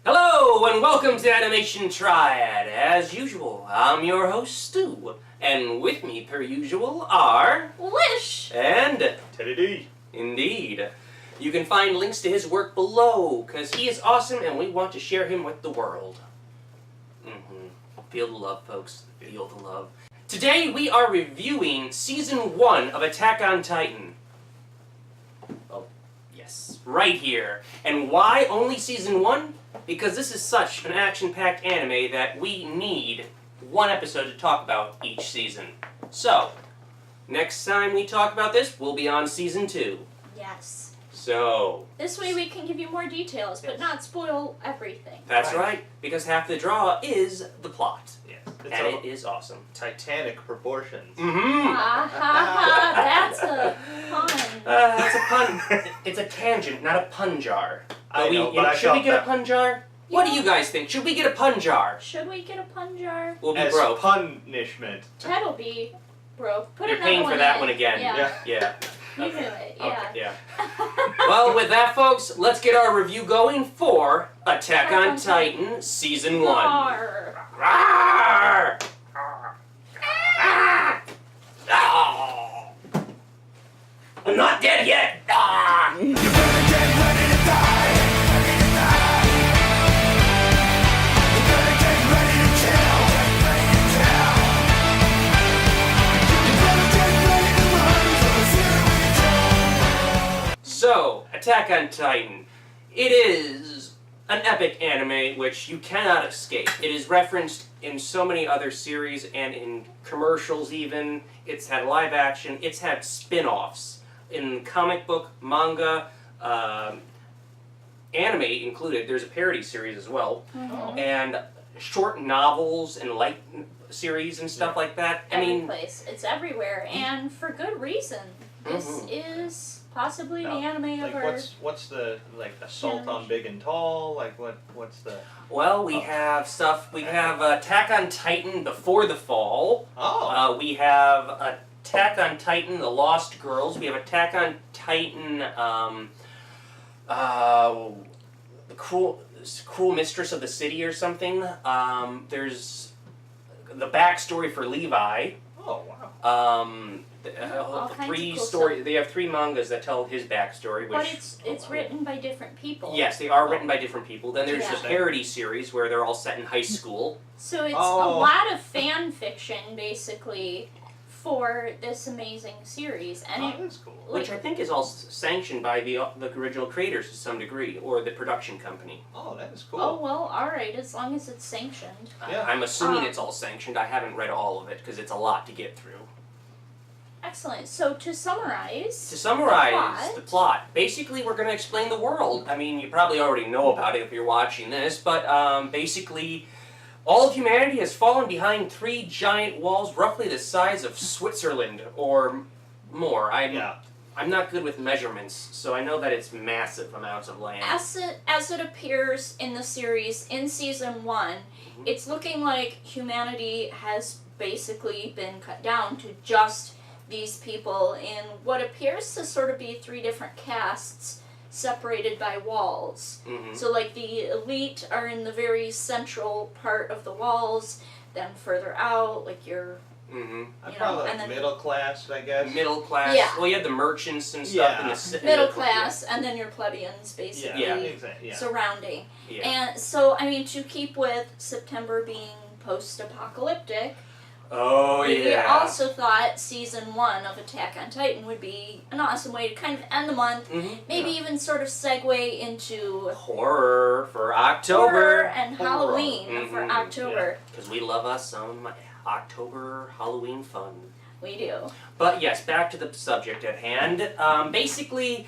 Hello and welcome to Animation Triad. As usual, I'm your host Stu, and with me per usual are Wish and Teddy D. Indeed. You can find links to his work below, because he is awesome and we want to share him with the world. Feel the love, folks. Feel the love. Today we are reviewing Season 1 of Attack on Titan. Oh, yes, right here. And why only Season 1? Because this is such an action-packed anime that we need one episode to talk about each season. So, next time we talk about this, we'll be on Season 2. Yes. So... This way we can give you more details, but not spoil everything. That's right, because half the draw is the plot. Yes. And it is awesome. Titanic proportions. Ha ha ha, that's a pun. That's a pun. It's a tangent, not a pun jar. I know, but I should we felt get that. a pun jar? What do you guys think? Should we get a pun jar? Should we get a pun jar? We'll be As broke. punishment. Ted'll be broke. Put You're another paying one for that in. one again. Yeah. You Okay. do it, yeah. Okay, yeah. Well, with that, folks, let's get our review going for Attack on Titan Season 1. Rawr. Rawr! Ah! Ah! I'm not dead yet! Ah! You better get ready to die. Ready to die. You better get ready to kill. Ready to kill. You better get ready to run, 'cause here we go. So, Attack on Titan. It is an epic anime which you cannot escape. It is referenced in so many other series and in commercials even. It's had live action. It's had spin-offs in comic book, manga, anime included. There's a parody series as well. And short novels and light series and stuff like that. Every place. It's everywhere, and for good reason. This Mhm. is possibly the Now, anime of Like our... what's the assault on Big and Tall? Like what's the Well, we have stuff. We have Attack on Titan Before the Fall. We have Attack on Titan The Lost Girls. We have Attack on Titan The Cruel Mistress of the City or something. There's the backstory for Levi. Oh wow. All kinds Three of cool story. stuff. They have 3 mangas that tell his backstory. Which, But it's written by different people. Yes, they are written by different people. Then there's Yeah. the parody series where they're all set in high school. So it's a Oh. lot of fan fiction, basically, for this amazing series. And it, That's cool. Which I think is all sanctioned by the original creators to some degree, or the production company. Oh, that is cool. oh, well, alright, as long as it's sanctioned. Yeah. I'm assuming Uh, it's all sanctioned. I haven't read all of it because it's a lot to get through. Excellent. So to summarize... To summarize the plot, basically we're going to explain the world. I mean, you probably already know about it if you're watching this, but basically all of humanity has fallen behind 3 giant walls roughly the size of Switzerland or more. I'm not good with measurements, so I know that it's massive amounts of land. As it appears in the series, in Season 1, it's looking like humanity has basically been cut down to just these people in what appears to sort of be 3 different castes separated by walls. So like the elite are in the very central part of the walls, then further out, like your... I probably and then- middle class, I guess. Middle class. Yeah. Well, you have the merchants and stuff in the middle class, and then your plebeians, basically, Yeah, exactly. Yeah. surrounding. Yeah. And so, I mean, to keep with September being post-apocalyptic, Oh we yeah. also thought Season 1 of Attack on Titan would be an awesome way to kind of end the month, maybe even sort of segue into Horror for October. horror and Horror. Halloween for October. Because we love us some October Halloween fun. We do. But yes, back to the subject at hand. Basically,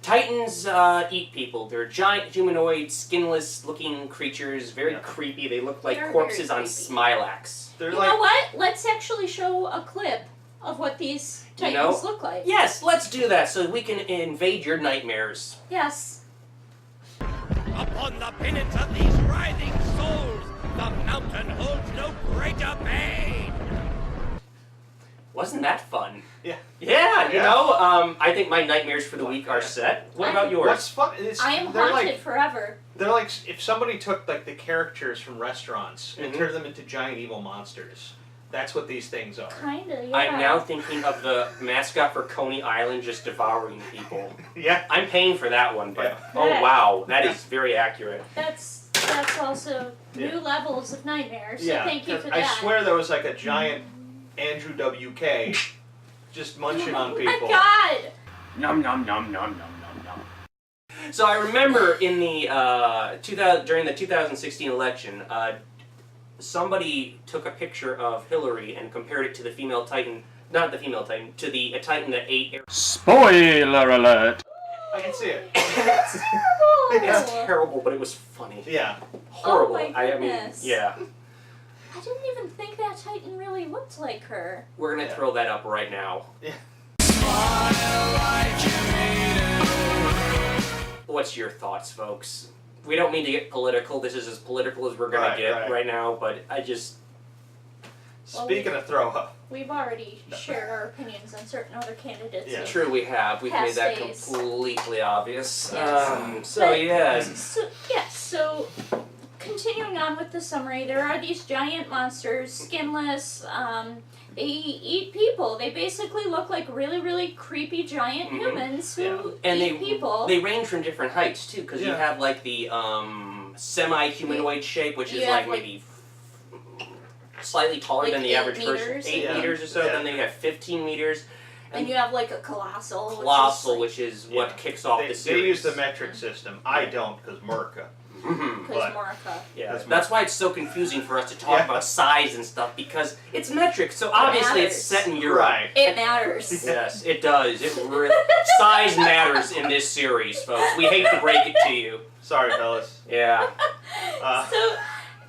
Titans eat people. They're giant humanoid, skinless-looking creatures, very creepy. They look like They're corpses very on creepy. Smilax. They're You like know what? Let's actually show a clip of what these Titans look like. Yes, let's do that so we can invade your nightmares. Yes. Upon the penance of these writhing souls, the mountain holds no greater pain. Wasn't that fun? Yeah. Yeah, you Yeah. know, I think my nightmares for the week are set. What about yours? What's fun? It's, I am they're haunted like forever. they're like if somebody took like the characters from restaurants and Mhm. turned them into giant evil monsters. That's what these things are. Kinda, yeah. I'm now thinking of the mascot for Coney Island just devouring people. Yeah. I'm paying for that one, but Yeah. oh wow, that is very accurate. That's also Yeah. new levels of nightmares. So Yeah. thank you 'cause for I that. swear there was like a giant Andrew WK just munching on people. Oh my God! Nom nom nom nom nom nom nom. So I remember in the during the 2016 election, somebody took a picture of Hillary and compared it to the female Titan, not the female Titan, to the Titan that ate air. Spoiler alert! I can see it. That's terrible! It's terrible, but it was funny. Yeah. Horrible. Oh my I mean, goodness. yeah. I didn't even think that Titan really looked like her. We're gonna Yeah. throw that up right now. What's your thoughts, folks? We don't mean to get political. This is as political as we're gonna Right, get right. now, but I just. Speaking of throw up. We've already shared our opinions on certain other candidates. Yeah. True, we have. We've made Past that days. completely obvious. Yes. So, But- yes. So continuing on with the summary, there are these giant monsters, skinless. They eat people. They basically look like really, really creepy giant Mhm. humans who Yeah. And eat people. they range from different heights, too, because you Yeah. have, like, the semi-humanoid shape, which You is, have, like, maybe slightly taller like than the 8 average person. meters. 8 Yeah. meters or so. Yeah. Then they have 15 meters. and you have like a colossal. Colossal, which which is Yeah. what kicks off They the series. use the metric system. I don't, because Merca. Mhm. because but- Morica. Yeah, That's that's why it's so confusing for us to talk Yeah. about size and stuff, because it's metric, so obviously it's matters. set in Europe. Right. It matters. Yes, it does. Size matters in this series, folks. We hate to break it to you. Sorry, fellas. Yeah. So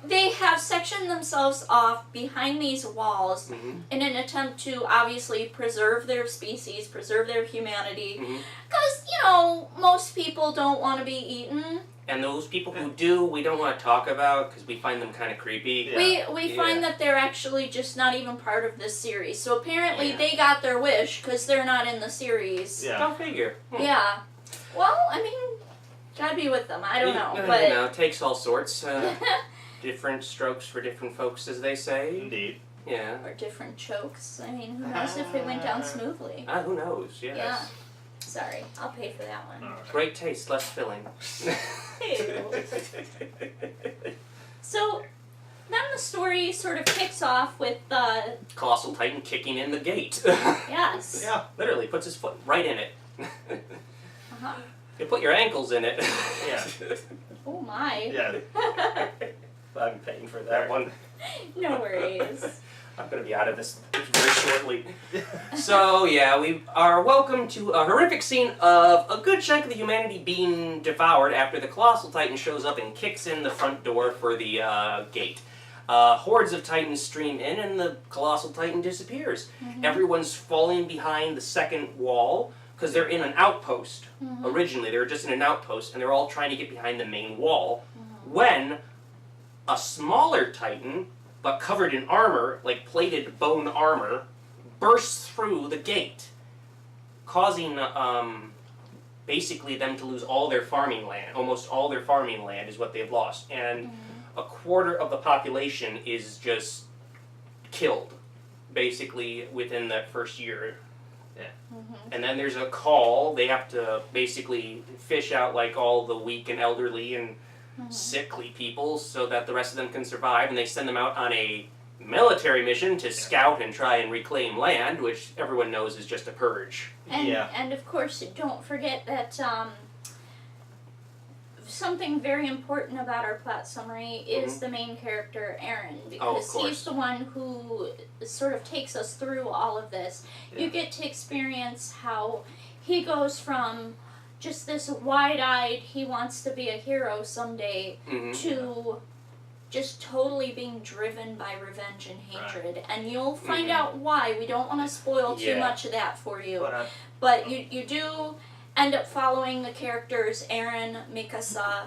they have sectioned themselves off behind these walls Mhm. in an attempt to obviously preserve their species, preserve their humanity. Mhm. Because, you know, most people don't want to be eaten. And those people who do, we don't want to talk about because we find them kind of creepy. Yeah. We Yeah. find that they're actually just not even part of this series. So apparently Yeah. they got their wish because they're not in the series. Yeah. Go figure. Yeah. Well, I mean, gotta be with them. I don't know. But You know, it takes all sorts. Different strokes for different folks, as they say. Indeed. Yeah. or different chokes. I mean, who knows if they went down smoothly. Who knows? Yes. Yeah. Sorry, I'll pay for that one. Alright. Great taste, less filling. So then the story sort of kicks off with Colossal Titan kicking in the gate. yes. Yeah. Literally puts his foot right in it. Uh-huh. You put your ankles in it. Yeah. Oh my. Yeah. I'm paying for that one. No worries. I'm gonna be out of this very shortly. So yeah, we are welcome to a horrific scene of a good chunk of the humanity being devoured after the Colossal Titan shows up and kicks in the front door for the gate. Hordes of Titans stream in and the Colossal Titan disappears. Everyone's falling behind the second wall because they're in an outpost. Originally, they were just in an outpost and they're all trying to get behind the main wall when a smaller Titan, but covered in armor, like plated bone armor, bursts through the gate, causing basically them to lose all their farming land. Almost all their farming land is what they've lost. And a quarter of the population is just killed, basically, within that first year. And then there's a call. They have to basically fish out like all the weak and elderly and sickly people so that the rest of them can survive, and they send them out on a military mission to scout and try and reclaim land, which everyone knows is just a purge. And, Yeah. and of course, don't forget that something very important about our plot summary is the main character, Aaron, because course. he's the one who sort of takes us through all of this. Yeah. You get to experience how he goes from just this wide-eyed, he wants to be a hero someday, to just totally being driven by revenge and hatred. And you'll find out why. We don't want to spoil too Yeah. much of that for you. But, But you do end up following the characters Aaron, Mikasa,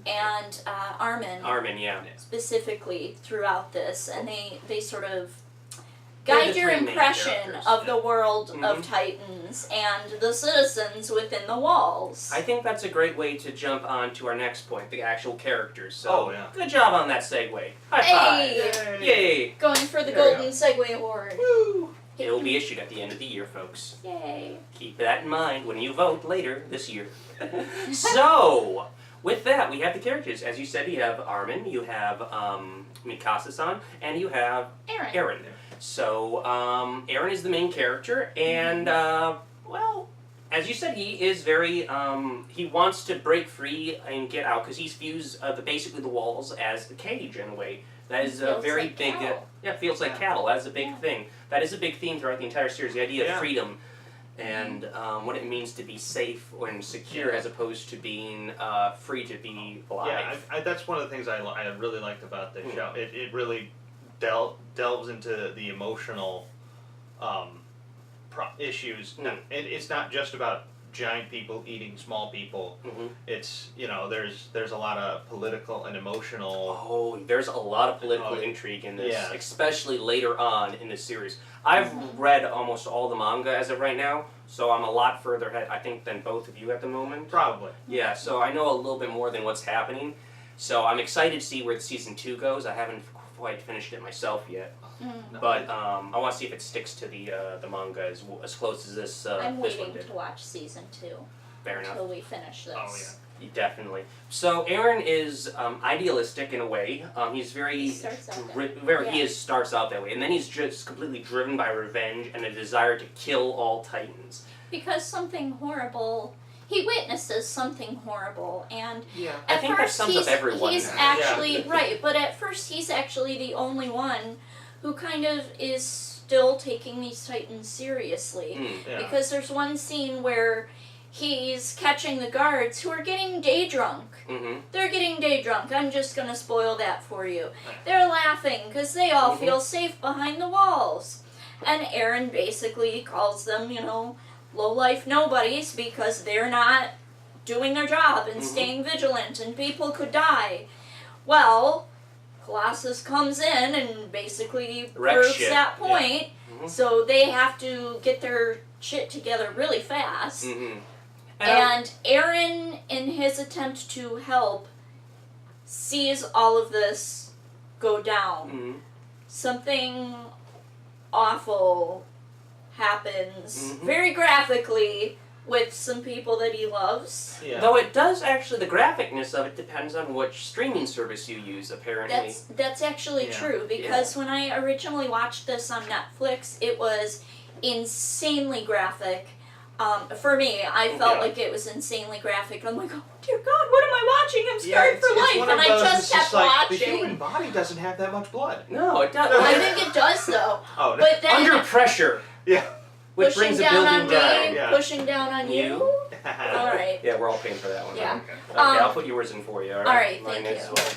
and Armin Armin, yeah. specifically throughout this, and they sort of guide the your three main impression characters, of the world Mhm. of Titans and the citizens within the walls. I think that's a great way to jump on to our next point, the actual characters. So, Oh, yeah. good job on that segue. High Hey! five! Yay! Going for the There we Golden Segway Award. Woo! It will be issued at the end of the year, folks. Yay. Keep that in mind when you vote later this year. So, with that, we have the characters. As you said, you have Armin, you have Mikasa-san, and you have Aaron. Aaron. So, Aaron is the main character, and, well, as you said, he is very, he wants to break free and get out, because he's views basically the walls as a cage, in a way. That is a Feels very like big, cattle. yeah, feels like cattle. That is a big thing. That is a big theme throughout the entire series, the idea of Yeah. freedom and what it means to be safe and secure as opposed to being free to be alive. Yeah, that's one of the things I really liked about this show. It really delves into the emotional issues. Mm. It's not just about giant people eating small people. Mhm. It's, there's a lot of political and emotional. Oh, there's a lot of political Oh, intrigue in this, yeah. especially later on in the series. I've read almost all the manga as of right now, so I'm a lot further ahead, I think, than both of you at the moment. Probably. Yeah, so I know a little bit more than what's happening. So I'm excited to see where season 2 goes. I haven't quite finished it myself yet, Mm. but I want to see if it sticks to the manga as close as this I'm this one waiting did. to watch season 2 Fair enough. until we finish this. Oh, yeah. Definitely. So Aaron is idealistic in a way. He's very, He starts out he starts out that way, and then he's just completely driven by revenge and a desire to kill all Titans. Because something horrible, he witnesses something horrible, and Yeah, I at think that first sums he's, up everyone. he's actually right, but at first he's actually the only one who kind of is still taking these Titans seriously. Mm. Yeah. Because there's one scene where he's catching the guards who are getting day drunk. Mm-hmm. They're getting day drunk. I'm just gonna spoil that for you. They're laughing because they all feel safe behind the walls. And Aaron basically calls them, low-life nobodies because they're not doing their job and staying vigilant and people could die. Well, Colossus comes in and basically Wreck proves shit. that point. Mhm. So they have to get their shit together really fast. Mm-hmm. And Aaron, in his attempt to help, sees all of this go down. Mm-hmm. Something awful happens, Mhm. very graphically, with some people that he loves. Yeah. Though it does actually, the graphicness of it depends on which streaming service you use, apparently. That's actually Yeah. true, because when I originally watched this on Netflix, it was insanely graphic. For me, I felt Yeah. like it was insanely graphic. I'm like, oh dear God, what am I watching? I'm scarred for it's life, one and of I those, just it's kept like, the watching. human body doesn't have that much blood. No, it does. I think it does though. Oh, no. But then Under pressure, Yeah. which pushing brings a down building on down. me, Yeah. pushing down on you. All right. Yeah, we're all paying for that one. Yeah. Okay, I'll put yours in for you. All right. All right, Mine thank as you. well.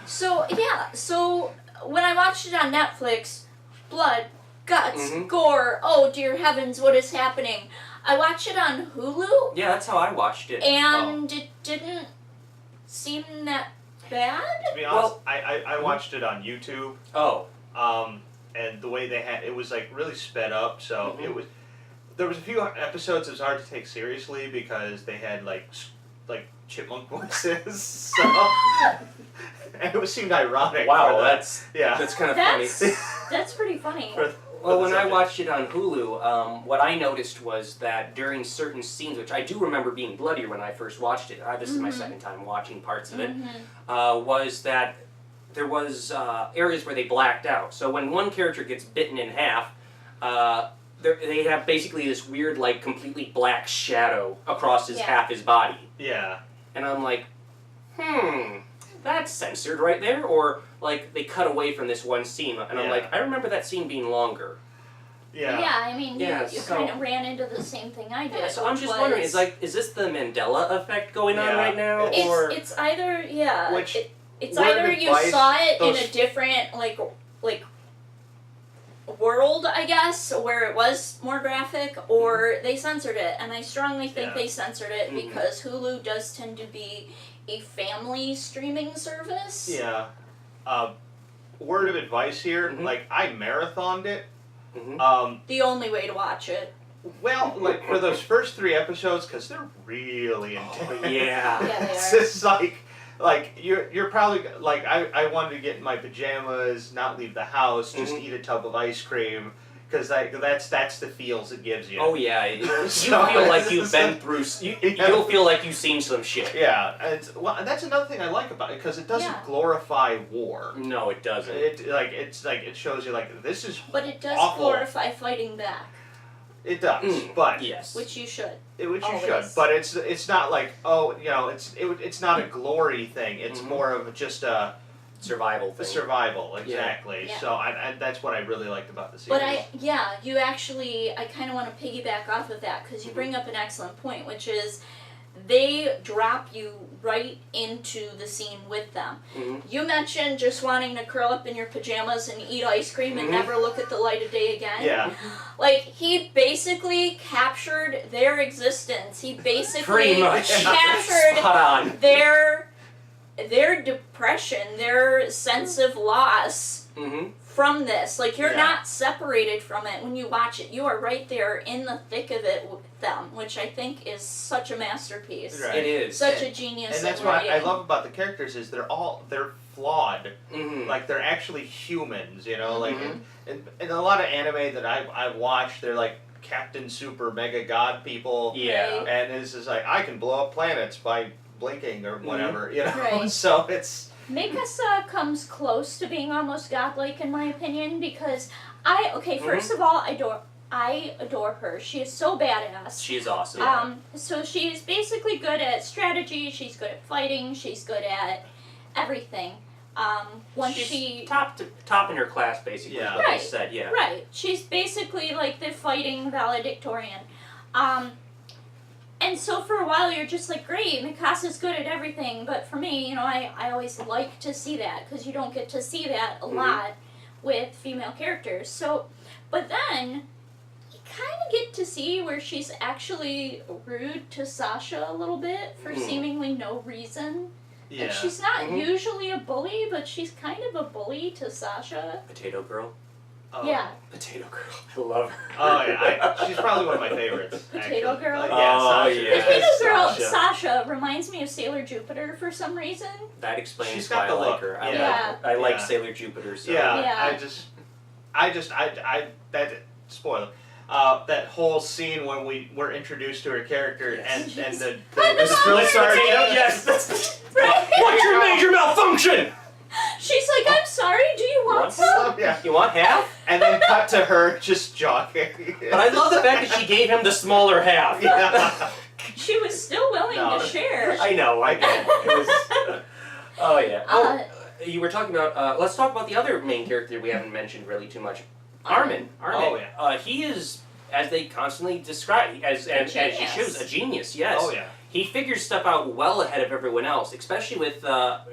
So when I watched it on Netflix, blood, guts, Mhm. gore. Oh dear heavens, what is happening? I watched it on Hulu, Yeah, that's how I watched it. and it didn't seem that bad. To be honest, I watched it on YouTube, Oh. and the way they had it was like really sped up. So Mhm. there was a few episodes that was hard to take seriously because they had like chipmunk voices. So and it seemed ironic. Wow, for that's yeah. kind of funny. That's pretty funny. Well, when I subject. watched it on Hulu, what I noticed was that during certain scenes, which I do remember being bloodier when I first watched it, this is my second time watching parts of it, was that there was areas where they blacked out. So when one character gets bitten in half, they have basically this weird, like, completely black shadow across half his body. Yeah. And I'm like, that's censored right there, or like they cut away from this one scene, and I'm Yeah. like, I remember that scene being longer. Yeah. I mean, Yeah, you so- kind of ran into the same thing I did. Yeah, so I'm which just was- wondering, is this the Mandela effect going on Yeah. right now, or It's either Which it's word either you advice saw it in those- a different like world, I guess, where it was more graphic, or they censored it, and I strongly think Yeah. they censored it Mhm. because Hulu does tend to be a family streaming service. Yeah. Word of advice here, Mhm. like I marathoned it The only way to watch it. Well, like for those first 3 episodes, because they're really intense. Oh, yeah. Yeah, they It's are. just like you're probably like I wanted to get in my pajamas, not leave the house, just eat a tub of ice cream, because that's the feels it gives you. Oh yeah, you So- feel like you've been through. You'll feel like you've seen some shit. Yeah, and that's another thing I like about it, because it doesn't Yeah. glorify war. No, it doesn't. It shows you like this is But it does awful. glorify fighting back, It does, but Yes. which you should. which you always. should. But it's not like it's not a glory thing. It's more of just a Survival thing. survival, exactly. Yeah. So I that's what I really liked about the series. But I kind of want to piggyback off of that because you bring up an excellent point, which is they drop you right into the scene with them. You mentioned just wanting to curl up in your pajamas and eat ice cream and never look at the light of day again. Yeah. Like, he basically captured their existence. He basically Pretty much. captured Spot on. their depression, their sense of loss from this. Like, you're Yeah. not separated from it when you watch it. You are right there in the thick of it with them, which I think is such a masterpiece. Right. It is. Such a genius And that's at what writing. I love about the characters is they're flawed. Mhm. Like they're actually humans, like and a lot of anime that I've watched, they're like Captain Super Mega God people. Yeah. Right. And it's just like I can blow up planets by blinking or whatever, Right. So it's Mikasa comes close to being almost godlike in my opinion because first of all, I adore her. She is so badass. She's awesome. So she's basically good at strategy, she's good at fighting, she's good at everything. She's top in her class, basically. Yeah. Like Right. you said, yeah. Right. She's basically like the fighting valedictorian. And so for a while you're just like, great, Mikasa's good at everything, but for me, I always like to see that, because you don't get to see that a lot with female characters. So, but then, you kind of get to see where she's actually rude to Sasha a little bit for seemingly no reason. yeah. Like, she's not usually a bully, but she's kind of a bully to Sasha. Potato Girl. Oh. Yeah. Potato Girl. I love her. Oh yeah, she's probably one of my favorites. Potato actually. Girl? Yeah, Oh, Sasha. yeah. Potato Girl Sasha. Sasha reminds me of Sailor Jupiter for some reason. That explains She's why got I the like look. her. I Yeah. like her. I like Yeah. Sailor Jupiter. So. Yeah, Yeah. that spoiler. That whole scene when we were introduced to her character Yes. and the I'm the drill sorry. sergeant. Yes. Right? What's your major malfunction? She's like, I'm sorry, do you want What? some? Oh, yeah. You want half? And then cut to her just jogging. But I love the fact that she gave him the smaller half. Yeah. She was still willing No. to share. I know. I get it. It was. Oh yeah. You were talking about. Let's talk about the other main character we haven't mentioned really too much. Armin. Oh, yeah. He is, as they constantly describe, as she genius. shows, a genius. Yes. Oh yeah. He figures stuff out well ahead of everyone else, especially with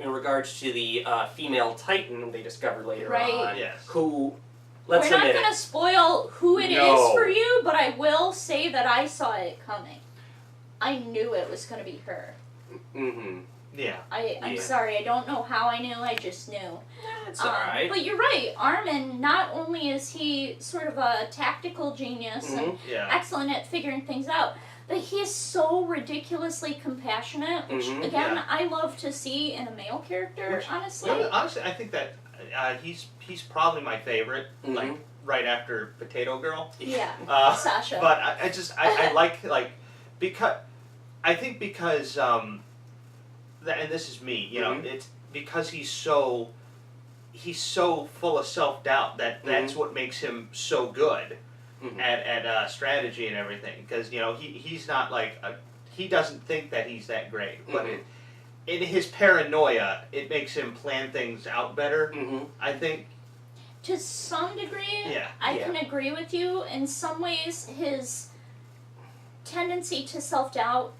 in regards to the female Titan they discovered later Right. on. Yes. Who, let's We're not admit going to it. spoil who it is No. for you, but I will say that I saw it coming. I knew it was going to be her. Mm-hmm. Yeah. I'm Yeah. sorry, I don't know how I knew, I just knew. It's alright. But you're right, Armin, not only is he sort of a tactical genius and Yeah. excellent at figuring things out, but he is so ridiculously compassionate, which, Mhm. again, Yeah. I love to see in a male character, Which- honestly. Well, honestly, I think that he's probably my favorite, like right after Potato Girl. Yeah, Uh, Sasha. But I like because I think because and this is me, it's because he's so full of self-doubt that's what makes him so good at strategy and everything, because he's not like he doesn't think that he's that great, but in his paranoia it makes him plan things out better. I think. To some degree, Yeah. I can agree with you. In some ways, his tendency to self-doubt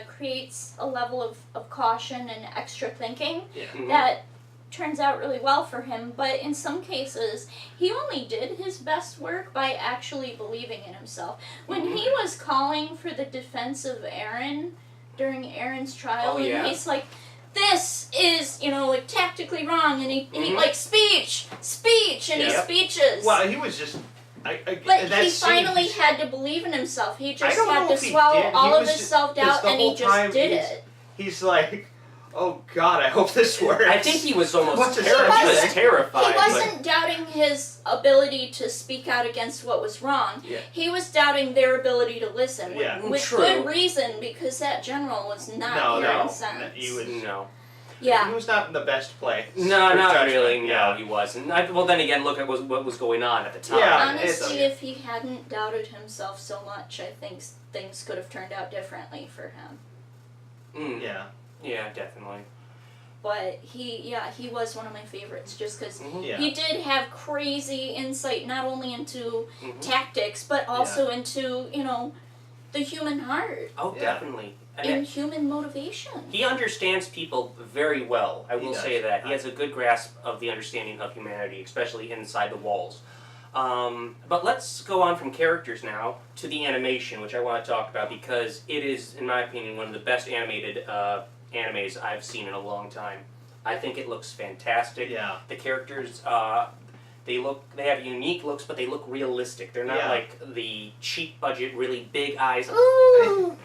creates a level of caution and extra thinking Yeah. that turns out really well for him. But in some cases, he only did his best work by actually believing in himself. When he was calling for the defense of Eren during Eren's trial, Oh, yeah. and he's like, this is, like, tactically wrong, and he like, speech, and his Yep. speeches. Well, he was just But and that he scene, finally he's- had to believe in himself. He just don't had know to if he swallow did. He all of was his just- self-doubt, 'cause the and he whole just time did he's- it. He's like, oh God, I hope this works. I think he was almost What's his he was wasn't- terrified. He wasn't doubting his ability to speak out against what was wrong. Yeah. He was doubting their ability to listen. Yeah. With True. good reason, because that general was not hearing sense. he was. No. Yeah. He was not in the best place. No, for not judgment. really. No, Yeah. he wasn't. Well, then again, look at what was going on at the time. Yeah. Honestly, it's- if he hadn't doubted himself so much, I think things could have turned out differently for him. Mm. Yeah. Yeah, definitely. But he was one of my favorites just because Mhm. Yeah. he did have crazy insight not only into Mhm. tactics but also into, the human heart Oh, Yeah. definitely. And and human motivation. he understands people very well. I He will does. say that. He has a good grasp of the understanding of humanity, especially inside the walls. But let's go on from characters now to the animation, which I want to talk about because it is, in my opinion, one of the best animated animes I've seen in a long time. I think it looks fantastic. Yeah. The characters, they have unique looks, but they look realistic. They're not Yeah. like the cheap budget, really big eyes, Ooh,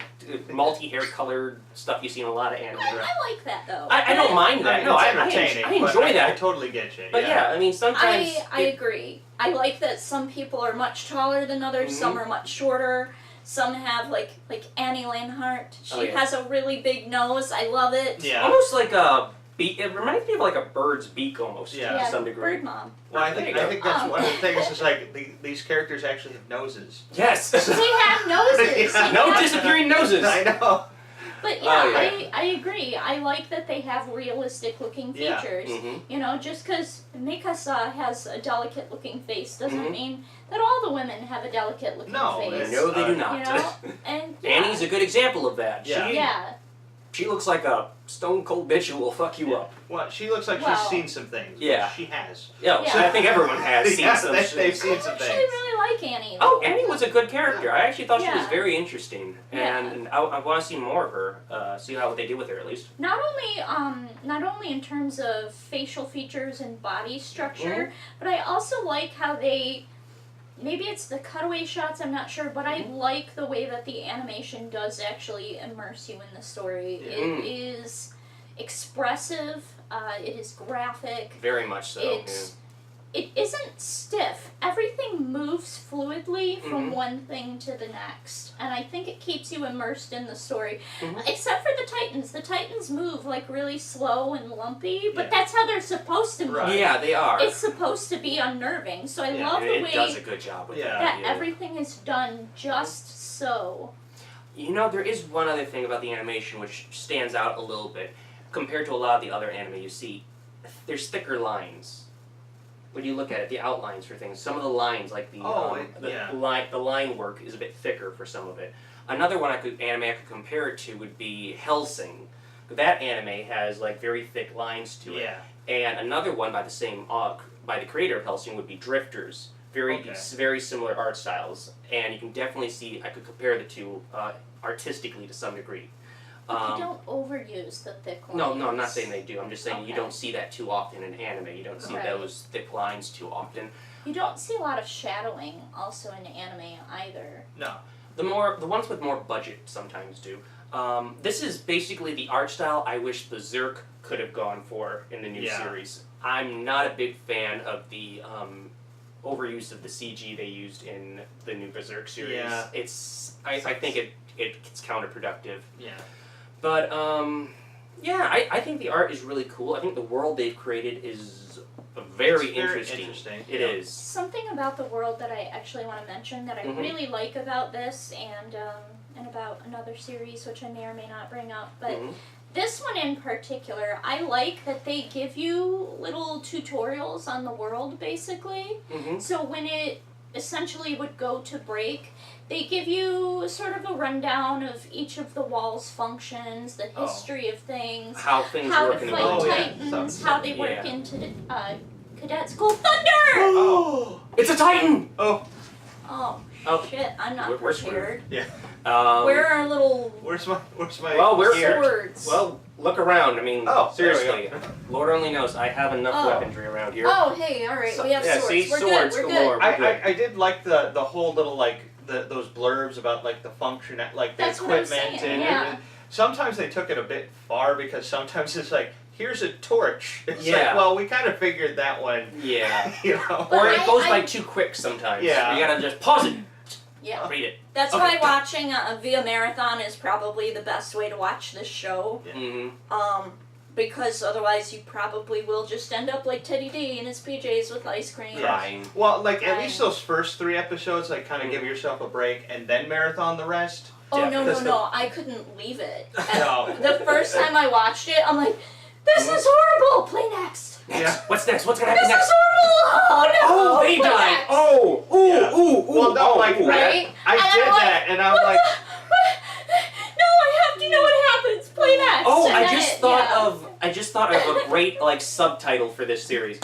multi-hair colored stuff you see in a lot of anime. I like that though. I don't mind that. No, it's I entertaining. enjoy but I that. totally get you. But yeah, I mean, sometimes I agree. I like that some people are much taller than others. Mm-hmm. Some are much shorter. Some have like Annie Lanhart. She Oh, yeah. has a really big nose. I love it. Yeah. almost like a beak. It reminds me of like a bird's beak almost Yeah. to some degree. Bird Mom. Well, I There think you go. that's Oh. one of the things is like these characters actually have noses. Yes. They have noses. Yeah. No disappearing noses. I know. But yeah, Oh, yeah. I agree. I like that they have realistic looking Yeah. features. Mhm. Just because Mikasa has a delicate looking face doesn't Mhm. mean that all the women have a delicate looking No, face. No, they do You not. And yeah. Annie's a good example of that. Yeah. Yeah. She looks like a stone cold bitch who will fuck you up. Well, she looks like Well, she's seen some things. Yeah. She has. Yeah, Yeah. I think everyone has seen Yeah, some they've shit. seen I some actually things. really like Annie. Oh, though. Annie was a good character. I actually thought she was Yeah. very interesting, and I want to see more of her. See what they do with her at least. Not only in terms of facial features and body structure, Mm-hmm. but I also like how they. Maybe it's the cutaway shots, I'm not sure, but I Mm-hmm. like the way that the animation does actually immerse you in the story. Mm. It is expressive, it is graphic, Very much so. it isn't stiff. Everything moves fluidly from Mhm. one thing to the next. And I think it keeps you immersed in the story. Mhm. Except for the Titans. The Titans move like really slow and lumpy, but Yeah. that's how they're supposed to move. Right. Yeah, they are. It's supposed to be unnerving. So I Yeah, love and the it way does a good job with Yeah. that yeah. everything is done just so. There is one other thing about the animation which stands out a little bit compared to a lot of the other anime you see. There's thicker lines. When you look at it, the outlines for things, some of the lines, like the yeah. the line work, is a bit thicker for some of it. Another one I could compare it to would be Hellsing. That anime has like very thick lines to it. Yeah. And another one by the creator of Hellsing would be Drifters. Okay. Very similar art styles, and you can definitely see I could compare the two artistically to some degree. But you don't overuse the thick lines. No, I'm not saying they do. I'm just saying you Okay. don't see that too often in anime. You don't see Right. those thick lines too often. You don't see a lot of shadowing also in anime either. No. The ones with more budget sometimes do. This is basically the art style I wish Berserk could have gone for in the new Yeah. series. I'm not a big fan of the overuse of the CG they used in the new Berserk series. Yeah. I think it's counterproductive. Yeah. But I think the art is really cool. I think the world they've created is very interesting. It Yeah. is. Something about the world that I actually want to mention that I Mhm. really like about this and about another series which I may or may not bring up, but Mhm. this one in particular, I like that they give you little tutorials on the world basically. Mhm. So when it essentially would go to break, they give you sort of a rundown of each of the wall's functions, the Oh. history of things, How things how work to in the fight world. Oh, yeah. Titans, Some- how they work yeah. into cadet school. Thunder! Oh. It's a Titan! Oh. Oh, Oh. shit, I'm not We're screwed. prepared. Yeah. Where are our little Where's my Well, we're here? swords? Well, look around. I mean, Oh, there we seriously. Lord only knows I have enough Oh. weaponry around here. Oh, hey, all right, So- we have yeah, swords. see, We're swords good. We're galore. good. I did like the whole little like those blurbs about like the function, like the That's what I'm equipment, saying, and, yeah. and sometimes they took it a bit far because sometimes it's like, here's a torch. It's Yeah. like, well, we kind of figured that one. Yeah. You know. But Or it goes I- by too quick sometimes. Yeah. You gotta just pause it. Yeah. Read it. That's Okay, why done. watching a via marathon is probably the best way to watch this show. Mm-hmm. Because otherwise you probably will just end up like Teddy D in his PJs with ice cream. Yeah. Crying. Well, like at Right. least those first 3 episodes, like kind of give yourself a break and then marathon the rest. Oh, Yeah, no, no, because no. I couldn't leave it. No. The first time I watched it, I'm like, this is horrible. Play next. Next. Yeah. What's next? What's gonna This happen next? is horrible. Oh, no. Oh, they Play died. next. Oh, ooh, Yeah. ooh, ooh. Well, no, oh, like ooh. Right? I And I'm did like, that, and I'm what like, no, I have to know what happens. Play next. Oh, And I then just it- thought yeah. of a great like subtitle for this series.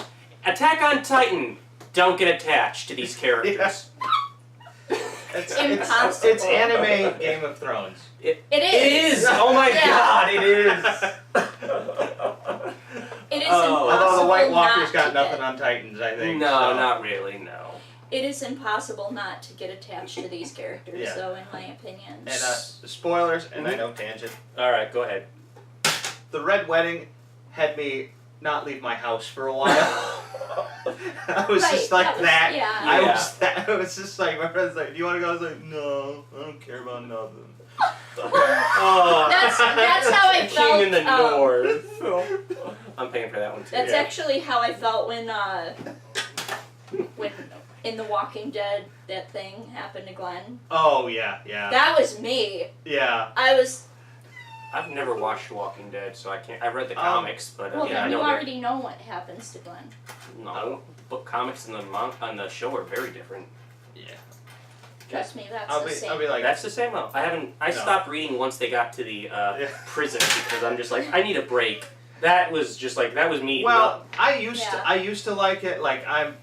Attack on Titan. Don't get attached to these characters. Yes. it's Impossible. anime Game of Thrones. It It is. is. Oh my Yeah. God, it is. It is Oh. impossible Although the White Walker's not got to nothing get, on Titans, I think. No, so. not really. No. It is impossible not to get attached to these characters, Yeah. though, in my opinion. And spoilers, and I know tangent. All right, go ahead. The Red Wedding had me not leave my house for a while. I was just Right, like that was- that. yeah. I was just like, my friend's like, do you want to go? I was like, no, I don't care about nothing. Oh. That's how I felt. King in the North. I'm paying for that one too. That's Yeah. actually how I felt when in The Walking Dead that thing happened to Glenn. Oh, yeah, yeah. That was me. Yeah. I was. I've never watched Walking Dead, so I can't. I read the Um, comics, but Well, yeah, I then you know already know what happens to Glenn. no. The book comics and on the show are very different. Yeah. Trust me, that's I'll the be, same. I'll be like, That's the same though. I No. stopped reading once they got to the Yeah. prison because I'm just like I need a break. That was just like that was me. well, I used Yeah. to like it. Like I'm.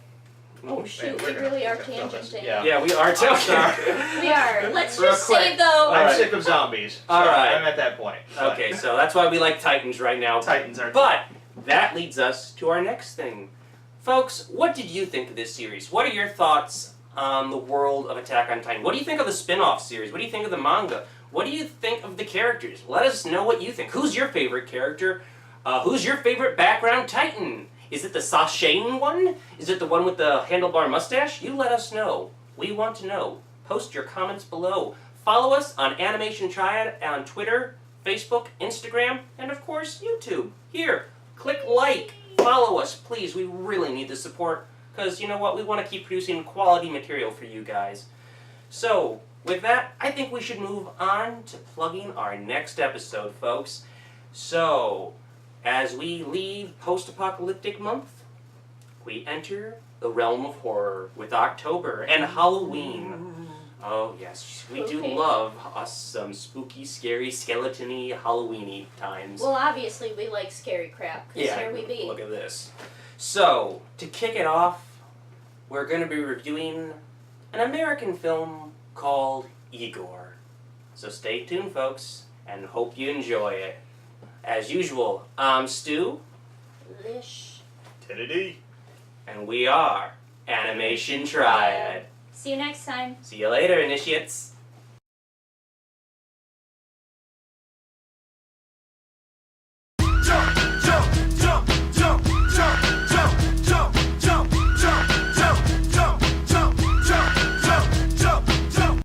Oh shoot, we're we gonna- really are we're gonna film this. tangenting. Yeah. Yeah, we are too. I'm sorry. We are. Let's Real just quick. say though. I'm Alright. sick of zombies. So Alright. I'm at that point. But Okay, so that's why we like Titans right now. Titans are. But that leads us to our next thing. Folks, what did you think of this series? What are your thoughts on the world of Attack on Titan? What do you think of the spin-off series? What do you think of the manga? What do you think of the characters? Let us know what you think. Who's your favorite character? Who's your favorite background Titan? Is it the Sashane one? Is it the one with the handlebar mustache? You let us know. We want to know. Post your comments below. Follow us on Animation Triad on Twitter, Facebook, Instagram, and of course YouTube. Here, click like. Follow us, please. We really need the support because you know what? We want to keep producing quality material for you guys. So, with that, I think we should move on to plugging our next episode, folks. So, as we leave post-apocalyptic month, we enter the realm of horror with October and Halloween. Oh yes, we do Okay. love us some spooky, scary, skeleton-y, Halloween-y times. Well, obviously we like scary crap. Cause Yeah, here we be. look at this. So, to kick it off, we're going to be reviewing an American film called Igor. So stay tuned, folks, and hope you enjoy it. As usual, I'm Stu, Lish. Teddy. and we are Animation Triad. See you next time. See you later, initiates.